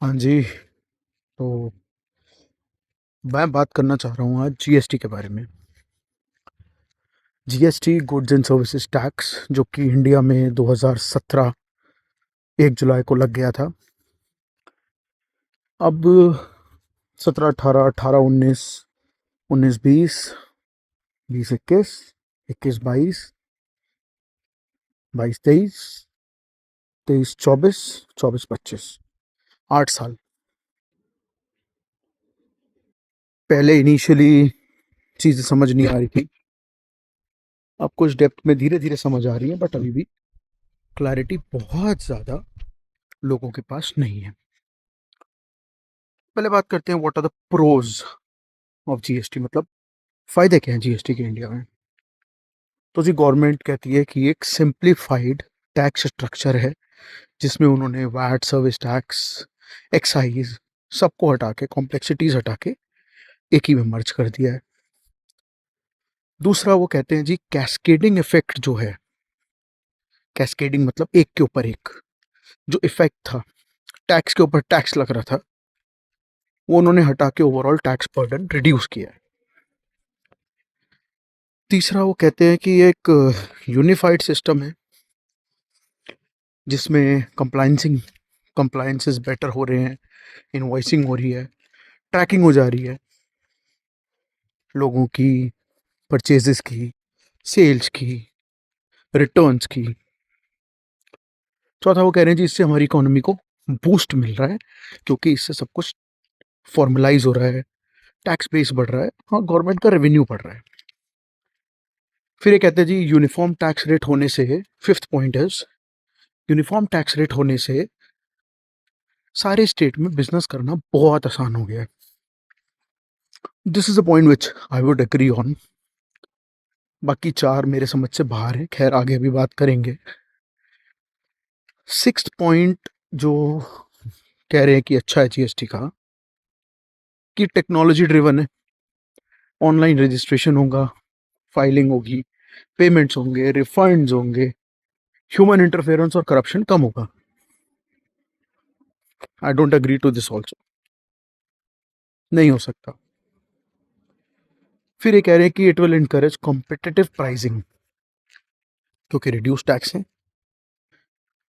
हाँ जी। तो मैं बात करना चाह रहा हूँ आज जीएसटी के बारे में। GST goods and services tax जो कि इंडिया में 2017 1 जुलाई को लग गया था। अब 17 18 18 19 19 20 20 21 21 22 22 23 23 24 24 25 8 साल पहले इनिशियली चीज़ें समझ नहीं आ रही थी। अब कुछ डेप्थ में धीरे धीरे समझ आ रही है, बट अभी भी क्लैरिटी बहुत ज़्यादा लोगों के पास नहीं है। पहले बात करते हैं what are the pros of GST, मतलब फायदे क्या हैं जीएसटी के इंडिया में। तो जी गवर्नमेंट कहती है कि एक सिंप्लीफाइड टैक्स स्ट्रक्चर है जिसमें उन्होंने वैट, सर्विस टैक्स, एक्साइज सबको हटा के, कॉम्प्लेक्सिटीज हटा के एक ही में मर्ज कर दिया है। दूसरा वो कहते हैं जी कैस्केडिंग इफेक्ट जो है, कैस्केडिंग मतलब एक के ऊपर एक जो इफेक्ट था, टैक्स के ऊपर टैक्स लग रहा था, वो उन्होंने हटा के ओवरऑल टैक्स बर्डन रिड्यूस किया है। तीसरा वो कहते हैं कि एक यूनिफाइड सिस्टम है जिसमें कंप्लायंसेस बेटर हो रहे हैं, इनवॉइसिंग हो रही है, ट्रैकिंग हो जा रही है लोगों की, परचेजेस की, सेल्स की, रिटर्न्स की। चौथा वो कह रहे हैं जी इससे हमारी इकोनॉमी को बूस्ट मिल रहा है क्योंकि इससे सब कुछ फॉर्मलाइज हो रहा है, टैक्स बेस बढ़ रहा है, हाँ गवर्नमेंट का रेवेन्यू बढ़ रहा है। फिर ये कहते हैं जी यूनिफॉर्म टैक्स रेट होने से, फिफ्थ पॉइंट है, यूनिफॉर्म टैक्स रेट होने से सारे स्टेट में बिजनेस करना बहुत आसान हो गया है। This is a point which I would agree on. बाकी चार मेरे समझ से बाहर है, खैर आगे भी बात करेंगे। सिक्स्थ पॉइंट जो कह रहे हैं कि अच्छा है जीएसटी का, कि टेक्नोलॉजी ड्रिवन है, ऑनलाइन रजिस्ट्रेशन होगा, फाइलिंग होगी, पेमेंट्स होंगे, रिफंड्स होंगे, ह्यूमन इंटरफेरेंस और करप्शन कम होगा। I don't agree to this also, नहीं हो सकता। फिर ये कह रहे हैं कि it will encourage competitive pricing क्योंकि रिड्यूस टैक्स है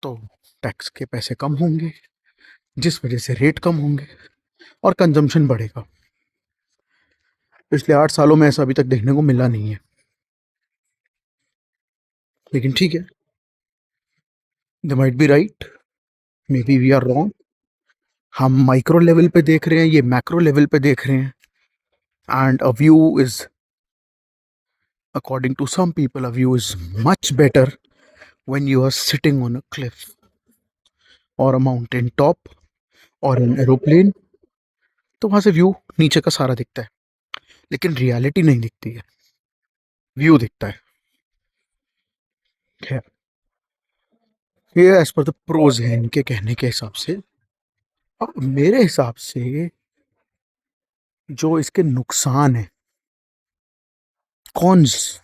तो टैक्स के पैसे कम होंगे जिस वजह से रेट कम होंगे और कंजम्पशन बढ़ेगा। पिछले 8 सालों में ऐसा अभी तक देखने को मिला नहीं है, लेकिन ठीक है, they might be right, maybe we are wrong. हम माइक्रो लेवल पे देख रहे हैं, ये मैक्रो लेवल पे देख रहे हैं। And a view is, according to some people, a view is much better when you are sitting on a cliff or a mountain top or an aeroplane। तो वहां से व्यू नीचे का सारा दिखता है, लेकिन रियलिटी नहीं दिखती है, व्यू दिखता है। खैर, ये एज पर द प्रोज है इनके कहने के हिसाब से। अब मेरे हिसाब से जो इसके नुकसान है, कॉन्स,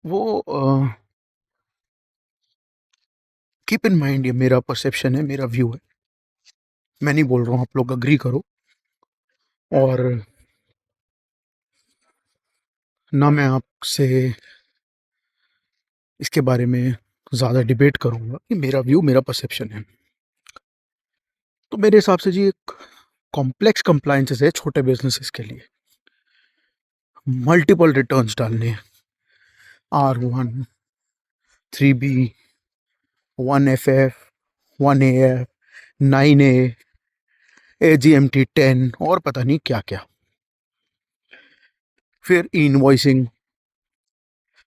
वो कीप इन माइंड, ये मेरा परसेप्शन है, मेरा व्यू है, मैं नहीं बोल रहा हूँ आप लोग अग्री करो। और ना मैं आपसे इसके बारे में ज़्यादा डिबेट करूंगा, कि मेरा व्यू, मेरा परसेप्शन है। तो मेरे हिसाब से जी एक कॉम्प्लेक्स कंप्लायंसेस है छोटे बिजनेसेस के लिए, मल्टीपल रिटर्न्स डालने हैं, R1, 3B, 1FF, 1AF, 9A, AGMT 10 और पता नहीं क्या क्या। फिर इनवॉइसिंग।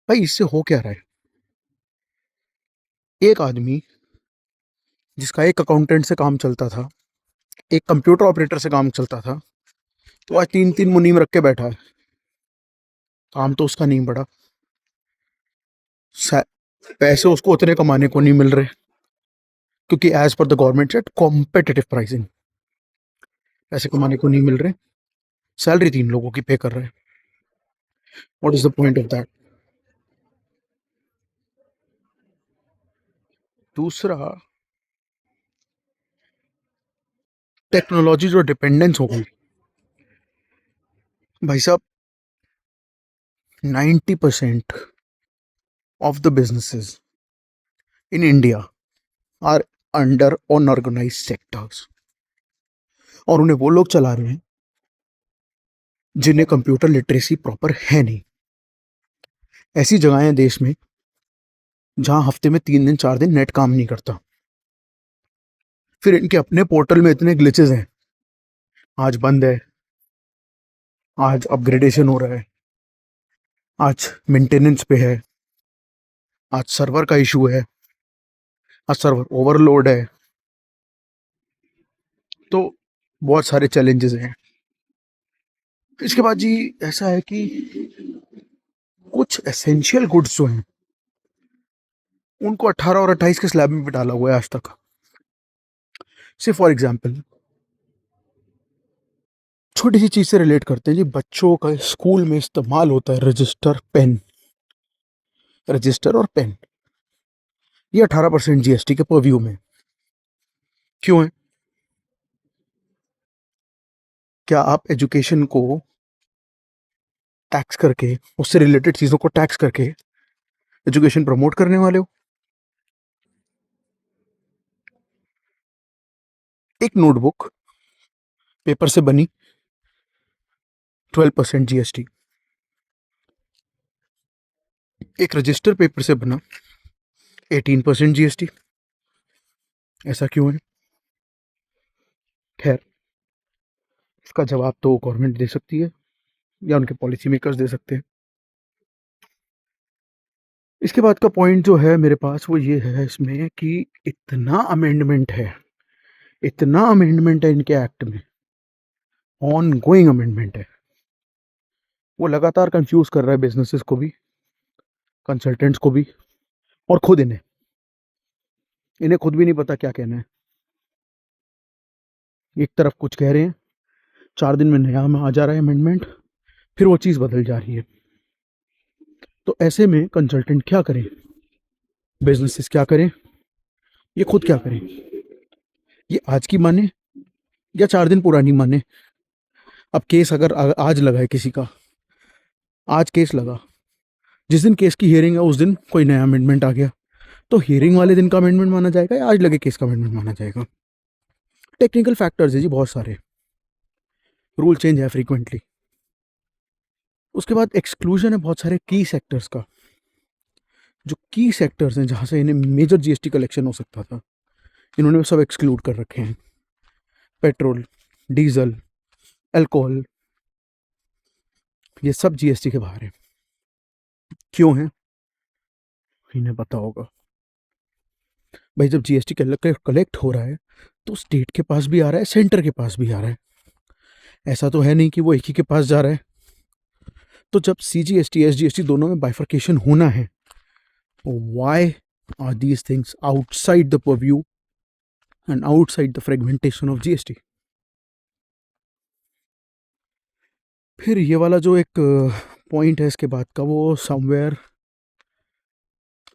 भाई इससे हो क्या रहा है, एक आदमी जिसका एक अकाउंटेंट से काम चलता था, एक कंप्यूटर ऑपरेटर से काम चलता था, तो आज तीन तीन मुनीम रख के बैठा है, काम तो उसका नहीं बढ़ा, पैसे उसको उतने कमाने को नहीं मिल रहे क्योंकि as per the government set competitive pricing, पैसे कमाने को नहीं मिल रहे, सैलरी 3 लोगों की पे कर रहे हैं। What is the point of that. दूसरा, टेक्नोलॉजी जो डिपेंडेंस हो गई भाई साहब, 90% of the businesses in India are under unorganized sectors, और उन्हें वो लोग चला रहे हैं जिन्हें कंप्यूटर लिटरेसी प्रॉपर है नहीं। ऐसी जगहें हैं देश में जहां हफ्ते में 3 दिन 4 दिन नेट काम नहीं करता। फिर इनके अपने पोर्टल में इतने ग्लिचेस हैं, आज बंद है, आज अपग्रेडेशन हो रहा है, आज मेंटेनेंस पे है, आज सर्वर का इशू है, आज सर्वर ओवरलोड है। तो बहुत सारे चैलेंजेस हैं। इसके बाद जी ऐसा है कि कुछ एसेंशियल गुड्स जो हैं उनको 18 और 28 के स्लैब में भी डाला हुआ है आज तक। से फॉर एग्जाम्पल छोटी सी चीज से रिलेट करते हैं जी, बच्चों का स्कूल में इस्तेमाल होता है रजिस्टर और पेन, ये 18% जीएसटी के परव्यू में क्यों है? क्या आप एजुकेशन को टैक्स करके, उससे रिलेटेड चीजों को टैक्स करके एजुकेशन प्रमोट करने वाले हो? एक नोटबुक पेपर से बनी 12% जीएसटी, एक रजिस्टर पेपर से बना 18% जीएसटी। ऐसा क्यों है? खैर, इसका जवाब तो गवर्नमेंट दे सकती है या उनके पॉलिसी मेकर्स दे सकते हैं। इसके बाद का पॉइंट जो है मेरे पास वो ये है इसमें कि इतना अमेंडमेंट है इनके एक्ट में, ऑन गोइंग अमेंडमेंट है। वो लगातार कंफ्यूज कर रहा है बिजनेसेस को भी, कंसल्टेंट्स को भी, और खुद इन्हें खुद भी नहीं पता क्या कहना है। एक तरफ कुछ कह रहे हैं, 4 दिन में नया में आ जा रहा है अमेंडमेंट, फिर वो चीज़ बदल जा रही है। तो ऐसे में कंसल्टेंट क्या करें, बिजनेसेस क्या करें, ये खुद क्या करें? ये आज की माने या 4 दिन पुरानी माने? अब केस अगर आज लगा है किसी का, आज केस लगा, जिस दिन केस की हियरिंग है उस दिन कोई नया अमेंडमेंट आ गया, तो हियरिंग वाले दिन का अमेंडमेंट माना जाएगा या आज लगे केस का अमेंडमेंट माना जाएगा? टेक्निकल फैक्टर्स है जी बहुत सारे, रूल चेंज है फ्रीक्वेंटली। उसके बाद एक्सक्लूजन है बहुत सारे की सेक्टर्स का। जो की सेक्टर्स हैं जहां से इन्हें मेजर जीएसटी कलेक्शन हो सकता था, इन्होंने सब एक्सक्लूड कर रखे हैं। पेट्रोल, डीजल, अल्कोहल, ये सब जीएसटी के बाहर है। क्यों है? इन्हें पता होगा। भाई जब जीएसटी कलेक्ट हो रहा है तो स्टेट के पास भी आ रहा है, सेंटर के पास भी आ रहा है। ऐसा तो है नहीं कि वो एक ही के पास जा रहा है। तो जब सीजीएसटी एसजीएसटी दोनों में बाइफर्केशन होना है, why are these things outside the purview and outside the fragmentation of GST? फिर ये वाला जो एक पॉइंट है इसके बाद का, वो समवेयर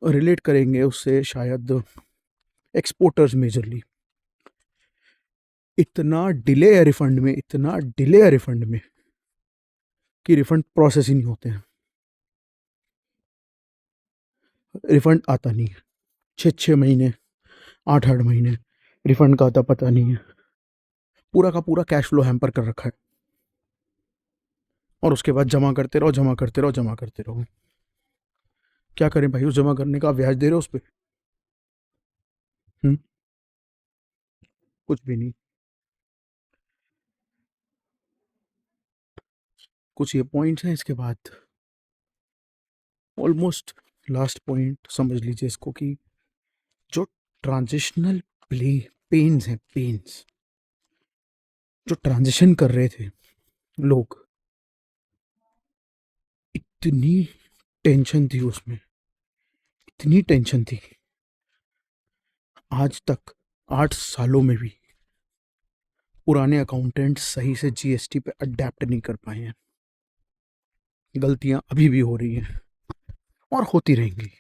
रिलेट करेंगे उससे शायद एक्सपोर्टर्स मेजरली। इतना डिले है रिफंड में कि रिफंड प्रोसेस ही नहीं होते हैं, रिफंड आता नहीं है। 6 6 महीने, 8 8 महीने रिफंड का आता पता नहीं है। पूरा का पूरा कैश फ्लो हैम्पर कर रखा है, और उसके बाद जमा करते रहो, जमा करते रहो, जमा करते रहो। क्या करें भाई, उस जमा करने का ब्याज दे रहे हो उस पर? कुछ भी नहीं। कुछ ये पॉइंट्स हैं। इसके बाद ऑलमोस्ट लास्ट पॉइंट समझ लीजिए इसको कि जो ट्रांजिशनल प्ले पेन्स हैं, पेन्स जो ट्रांजिशन कर रहे थे लोग, इतनी टेंशन थी उसमें, इतनी टेंशन थी, आज तक 8 सालों में भी पुराने अकाउंटेंट सही से जीएसटी पे अडेप्ट नहीं कर पाए हैं। गलतियां अभी भी हो रही हैं और होती रहेंगी।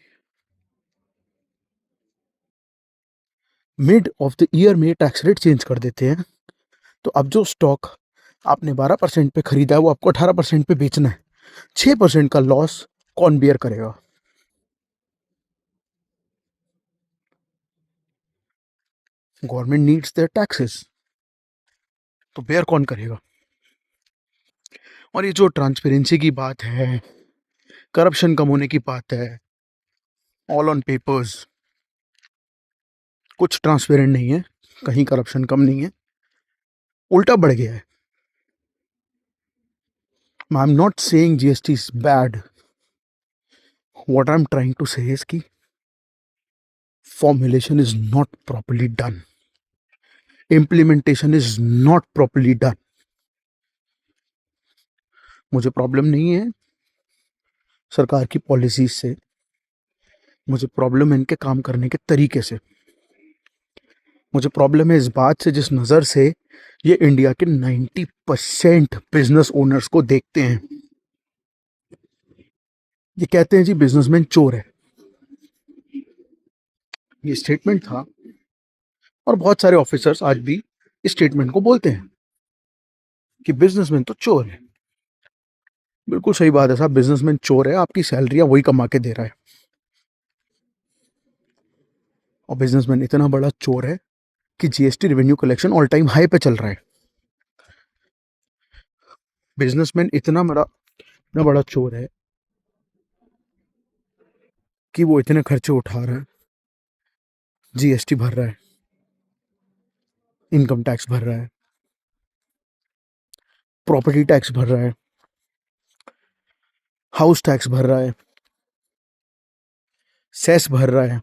मिड ऑफ द ईयर में टैक्स रेट चेंज कर देते हैं तो अब जो स्टॉक आपने 12% पे खरीदा है वो आपको 18% पे बेचना है, 6% का लॉस कौन बियर करेगा? गवर्नमेंट नीड्स देयर टैक्सेस, तो बेयर कौन करेगा? और ये जो ट्रांसपेरेंसी की बात है, करप्शन कम होने की बात है, ऑल ऑन पेपर्स, कुछ ट्रांसपेरेंट नहीं है, कहीं करप्शन कम नहीं है, उल्टा बढ़ गया है। I am not saying GST is bad, what I am trying to say is कि formulation is not properly done, implementation is not properly done. मुझे प्रॉब्लम नहीं है सरकार की पॉलिसीज से, मुझे प्रॉब्लम है इनके काम करने के तरीके से, मुझे प्रॉब्लम है इस बात से जिस नज़र से ये इंडिया के 90% बिजनेस ओनर्स को देखते हैं। ये कहते हैं जी बिजनेसमैन चोर है, ये स्टेटमेंट था, और बहुत सारे ऑफिसर्स आज भी इस स्टेटमेंट को बोलते हैं कि बिजनेसमैन तो चोर है। बिल्कुल सही बात है साहब, बिजनेसमैन चोर है, आपकी सैलरी वही कमा के दे रहा है। और बिजनेसमैन इतना बड़ा चोर है कि GST revenue collection all time high पे चल रहा है। बिजनेसमैन इतना बड़ा चोर है कि वो इतने खर्चे उठा रहा है, जीएसटी भर रहा है, इनकम टैक्स भर रहा है, प्रॉपर्टी टैक्स भर रहा है, हाउस टैक्स भर रहा है, सेस भर रहा है,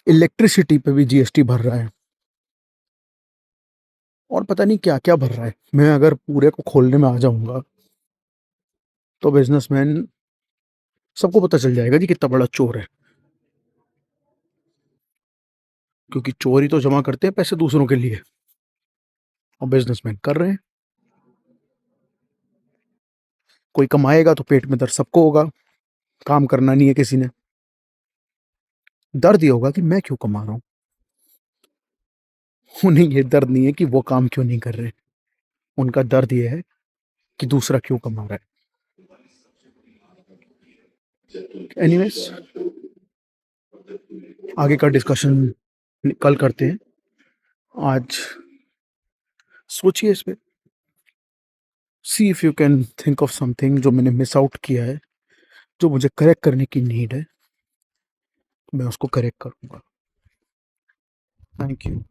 इलेक्ट्रिसिटी पे भी जीएसटी भर रहा है, और पता नहीं क्या क्या भर रहा है। मैं अगर पूरे को खोलने में आ जाऊंगा तो बिजनेसमैन सबको पता चल जाएगा जी कितना बड़ा चोर है, क्योंकि चोरी तो जमा करते हैं पैसे दूसरों के लिए, और बिजनेसमैन कर रहे हैं। कोई कमाएगा तो पेट में दर्द सबको होगा, काम करना नहीं है किसी ने, दर्द ये होगा कि मैं क्यों कमा रहा हूँ, उन्हें ये दर्द नहीं है कि वो काम क्यों नहीं कर रहे, उनका दर्द ये है कि दूसरा क्यों कमा रहा है। एनीवेज, आगे का डिस्कशन कल करते हैं, आज सोचिए इस पे, see if you can think of something जो मैंने मिस आउट किया है, जो मुझे करेक्ट करने की नीड है, मैं उसको करेक्ट करूंगा। Thank you.